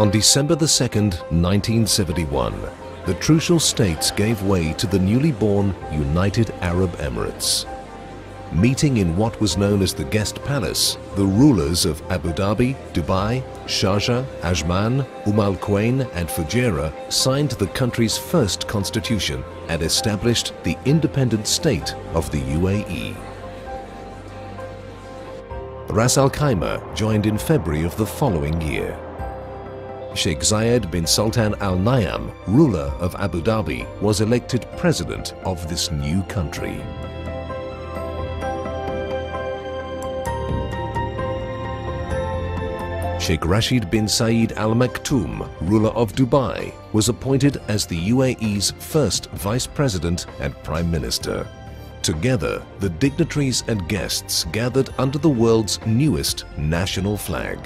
On December the 2nd, 1971, the Trucial States gave way to the newly born United Arab Emirates. Meeting in what was known as the Guest Palace, the rulers of Abu Dhabi, Dubai, Sharjah, Ajman, Al Quwain and Fujairah signed the country's first constitution and established the independent state of the UAE. Ras Al Khaimah joined in February of the following year. Sheikh Zayed bin Sultan Al Nahyan, ruler of Abu Dhabi, was elected president of this new country. Sheikh Rashid bin Saeed Al Maktoum, ruler of Dubai, was appointed as the UAE's first vice president and prime minister. Together, the dignitaries and guests gathered under the world's newest national flag.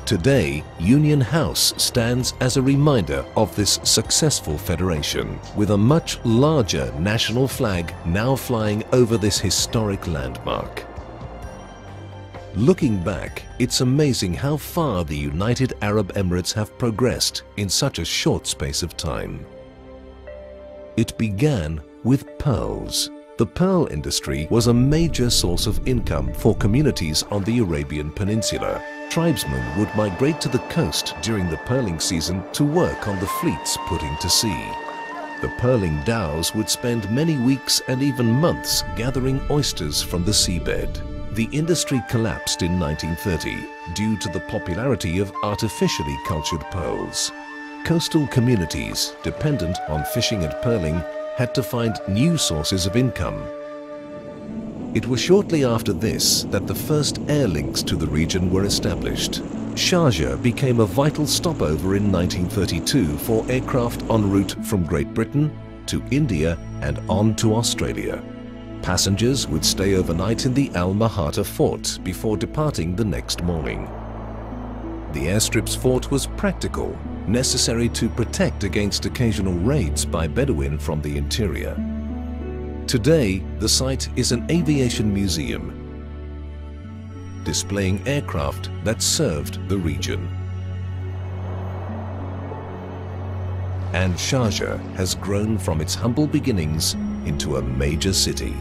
Today, Union House stands as a reminder of this successful federation, with a much larger national flag now flying over this historic landmark. Looking back, it's amazing how far the United Arab Emirates have progressed in such a short space of time. It began with pearls. The pearl industry was a major source of income for communities on the Arabian Peninsula. Tribesmen would migrate to the coast during the pearling season to work on the fleets putting to sea. The pearling dhows would spend many weeks and even months gathering oysters from the seabed. The industry collapsed in 1930 due to the popularity of artificially cultured pearls. Coastal communities dependent on fishing and pearling had to find new sources of income. It was shortly after this that the first air links to the region were established. Sharjah became a vital stopover in 1932 for aircraft en route from Great Britain to India and on to Australia. Passengers would stay overnight in the Al Mahata fort before departing the next morning. The airstrip's fort was practical, necessary to protect against occasional raids by Bedouin from the interior. Today, the site is an aviation museum, displaying aircraft that served the region. And Sharjah has grown from its humble beginnings into a major city.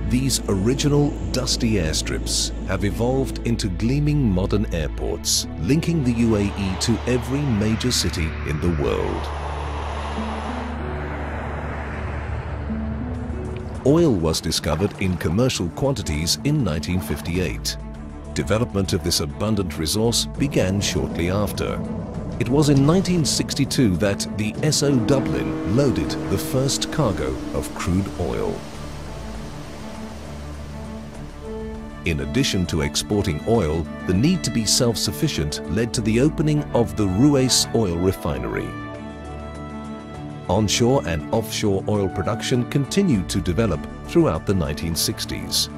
These original dusty airstrips have evolved into gleaming modern airports, linking the UAE to every major city in the world. Oil was discovered in commercial quantities in 1958. Development of this abundant resource began shortly after. It was in 1962 that the SO Dublin loaded the first cargo of crude oil. In addition to exporting oil, the need to be self-sufficient led to the opening of the Ruwais oil refinery. Onshore and offshore oil production continued to develop throughout the 1960s.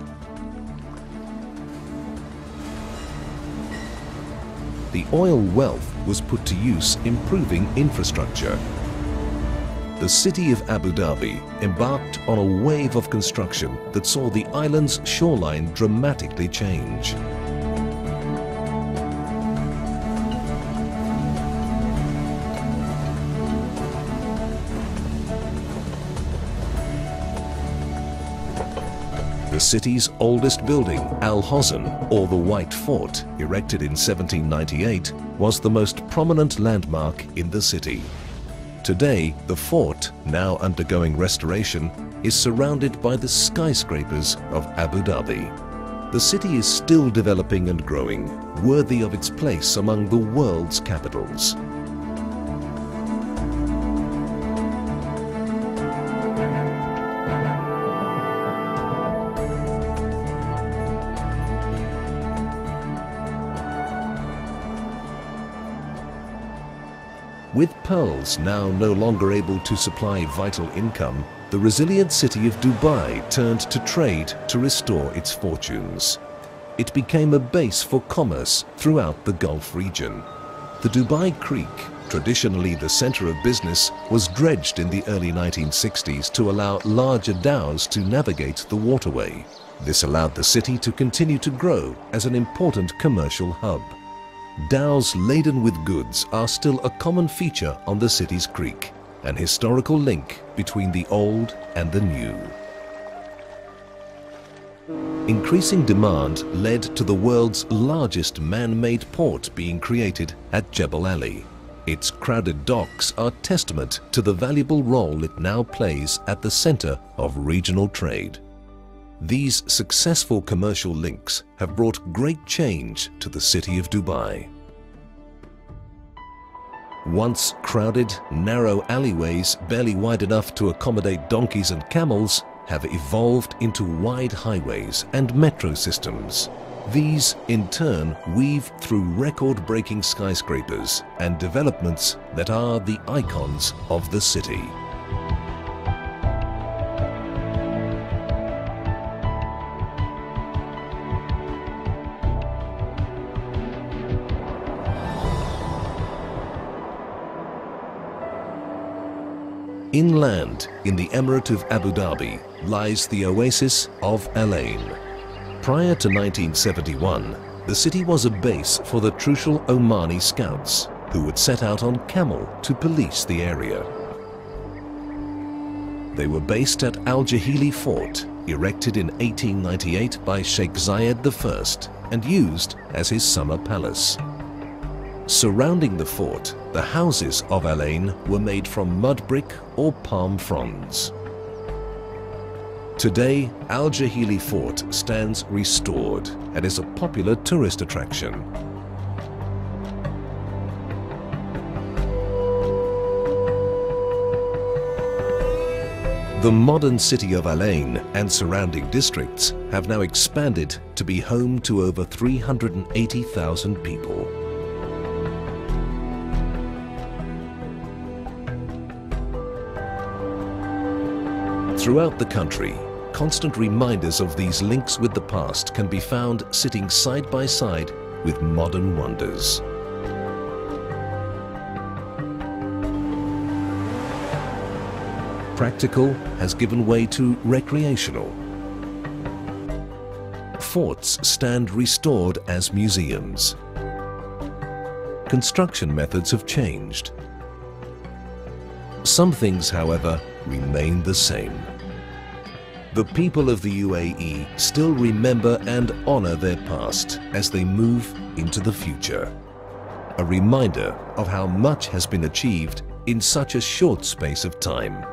The oil wealth was put to use improving infrastructure. The city of Abu Dhabi embarked on a wave of construction that saw the island's shoreline dramatically change. The city's oldest building, Al Hosn, or the White Fort, erected in 1798, was the most prominent landmark in the city. Today, the fort, now undergoing restoration, is surrounded by the skyscrapers of Abu Dhabi. The city is still developing and growing, worthy of its place among the world's capitals. With pearls now no longer able to supply vital income, the resilient city of Dubai turned to trade to restore its fortunes. It became a base for commerce throughout the Gulf region. The Dubai Creek, Traditionally, the center of business was dredged in the early 1960s to allow larger dhows to navigate the waterway. This allowed the city to continue to grow as an important commercial hub. Dhows laden with goods are still a common feature on the city's creek, an historical link between the old and the new. Increasing demand led to the world's largest man-made port being created at Jebel Ali. Its crowded docks are testament to the valuable role it now plays at the center of regional trade. These successful commercial links have brought great change to the city of Dubai. Once crowded, narrow alleyways barely wide enough to accommodate donkeys and camels have evolved into wide highways and metro systems. These, in turn, weave through record-breaking skyscrapers and developments that are the icons of the city. Inland, in the Emirate of Abu Dhabi, lies the oasis of Al Ain. Prior to 1971, the city was a base for the Trucial Omani scouts, who would set out on camel to police the area. They were based at Al Jahili Fort, erected in 1898 by Sheikh Zayed I and used as his summer palace. Surrounding the fort, the houses of Al Ain were made from mud brick or palm fronds. Today, Al Jahili Fort stands restored and is a popular tourist attraction. The modern city of Al Ain and surrounding districts have now expanded to be home to over 380,000 people. Throughout the country, constant reminders of these links with the past can be found sitting side by side with modern wonders. Practical has given way to recreational. Forts stand restored as museums. Construction methods have changed. Some things, however, remain the same. The people of the UAE still remember and honor their past as they move into the future. A reminder of how much has been achieved in such a short space of time.